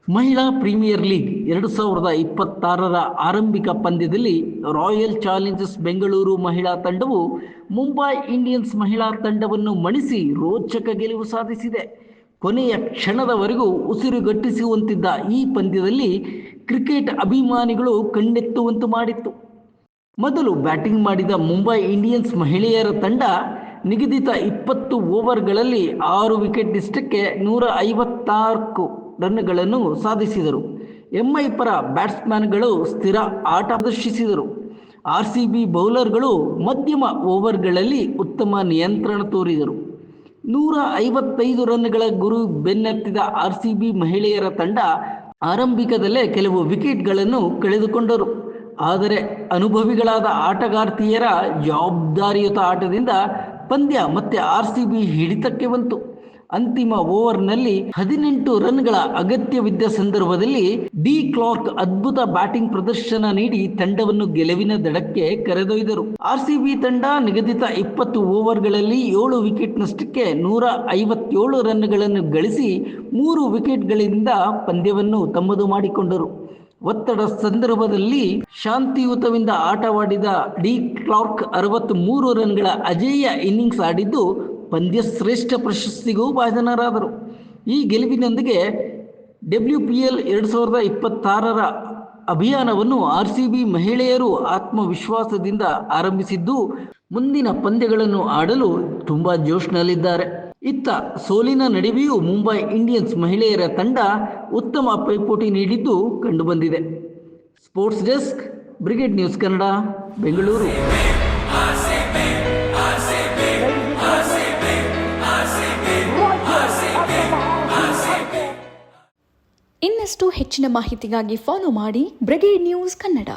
ಮಹಿಳಾ premier league 2026ರ ಆರಂಭಿಕ ಪಂದ್ಯದಲ್ಲಿ ರಾಯಲ್ ಚಾಲೆಂಜರ್ಸ್ ಬೆಂಗಳೂರು ಮಹಿಳಾ ತಂಡವು ಮುಂಬೈ ಇಂಡಿಯನ್ಸ್ ಮಹಿಳಾ ತಂಡವನ್ನು ಮಣಿಸಿ ರೋಚಕ ಗೆಲುವು ಸಾಧಿಸಿದೆ. ಕೊನೆಯ ಕ್ಷಣದವರೆಗೂ ಉಸಿರುಗಟ್ಟಿಸುವಂತಿದ್ದ ಈ ಪಂದ್ಯದಲ್ಲಿ ಕ್ರಿಕೆಟ್ ಅಭಿಮಾನಿಗಳು ಕಣ್ಣೆತ್ತುವಂತೆ ಮಾಡಿತ್ತು. ಮೊದಲು ಬ್ಯಾಟಿಂಗ್ ಮಾಡಿದ ಮುಂಬೈ ಇಂಡಿಯನ್ಸ್ ಮಹಿಳೆಯರ ತಂಡ ನಿಗದಿತ 20 ಓವರ್ಗಳಲ್ಲಿ 6 ವಿಕೆಟ್ ನಷ್ಟಕ್ಕೆ 154 ರನ್ಗಳನ್ನು ಸಾಧಿಸಿದರು. ಎಂಐ ಪರ ಬ್ಯಾಟ್ಸ್ಮನ್ಗಳು ಸ್ಥಿರ ಆಟ ಪ್ರದರ್ಶಿಸಿದರು. ಆರ್ಸಿಬಿ ಬೌಲರ್ಗಳು ಮಧ್ಯಮ ಓವರ್ಗಳಲ್ಲಿ ಉತ್ತಮ ನಿಯಂತ್ರಣ ತೋರಿದರು. 155 ರನ್ಗಳ ಗುರಿ ಬೆನ್ನತ್ತಿದ ಆರ್ಸಿಬಿ ಮಹಿಳೆಯರ ತಂಡ ಆರಂಭಿಕದಲ್ಲೇ ಕೆಲವು ವಿಕೆಟ್ಗಳನ್ನು ಕಳೆದುಕೊಂಡರು. ಆದರೆ ಅನುಭವಿಗಳಾದ ಆಟಗಾರ್ತಿಯರ ಜವಾಬ್ದಾರಿಯುತ ಆಟದಿಂದ ಪಂದ್ಯ ಮತ್ತೆ ಆರ್ಸಿಬಿ ಹಿಡಿತಕ್ಕೆ ಬಂತು. ಅಂತಿಮ ಓವರ್ನಲ್ಲಿ 18 ರನ್ಗಳ ಅಗತ್ಯವಿದ್ದ ಸಂದರ್ಭದಲ್ಲಿ ಡಿ ಕ್ಲಾರ್ಕ್ ಅದ್ಭುತ ಬ್ಯಾಟಿಂಗ್ ಪ್ರದರ್ಶನ ನೀಡಿ ತಂಡವನ್ನು ಗೆಲುವಿನ ದಡಕ್ಕೆ ಕರೆದೊಯ್ದರು. ಆರ್ಸಿಬಿ ತಂಡ ನಿಗದಿತ 20 ಓವರ್ಗಳಲ್ಲಿ 7 ವಿಕೆಟ್ ನಷ್ಟಕ್ಕೆ 157 ರನ್ಗಳನ್ನು ಗಳಿಸಿ 3 ವಿಕೆಟ್ಗಳಿಂದ ಪಂದ್ಯವನ್ನು ತಮ್ಮದು ಮಾಡಿಕೊಂಡರು. ಒತ್ತಡ ಸಂದರ್ಭದಲ್ಲಿ ಶಾಂತಿಯುತವಿಂದ ಆಟವಾಡಿದ ಡಿ ಕ್ಲಾರ್ಕ್ 63 ರನ್ಗಳ ಅಜೇಯ ಇನ್ನಿಂಗ್ಸ್ ಆಡಿದ್ದು ಪಂದ್ಯ ಶ್ರೇಷ್ಠ ಪ್ರಶಸ್ತಿಗೂ ಭಾಜನರಾದರು. ಈ ಗೆಲುವಿನೊಂದಿಗೆ WPL 2026ರ ಅಭಿಯಾನವನ್ನು ಆರ್ಸಿಬಿ ಮಹಿಳೆಯರು ಆತ್ಮವಿಶ್ವಾಸದಿಂದ ಆರಂಭಿಸಿದ್ದು ಮುಂದಿನ ಪಂದ್ಯಗಳನ್ನು ಆಡಲು ತುಂಬ ಜೋಶ್ನಲ್ಲಿದ್ದಾರೆ. ಇತ್ತ ಸೋಲಿನ ನಡುವೆಯೂ ಮುಂಬೈ ಇಂಡಿಯನ್ಸ್ ಮಹಿಳೆಯರ ತಂಡ ಉತ್ತಮ ಪೈಪೋಟಿ ನೀಡಿದ್ದು ಕಂಡುಬಂದಿದೆ. Sports desk, brigade news Kannada, Bengaluru. ಇನ್ನಷ್ಟು ಹೆಚ್ಚಿನ ಮಾಹಿತಿಗಾಗಿ ಫಾಲೋ ಮಾಡಿ ಬ್ರಿಗೇಡ್ ನ್ಯೂಸ್ ಕನ್ನಡ.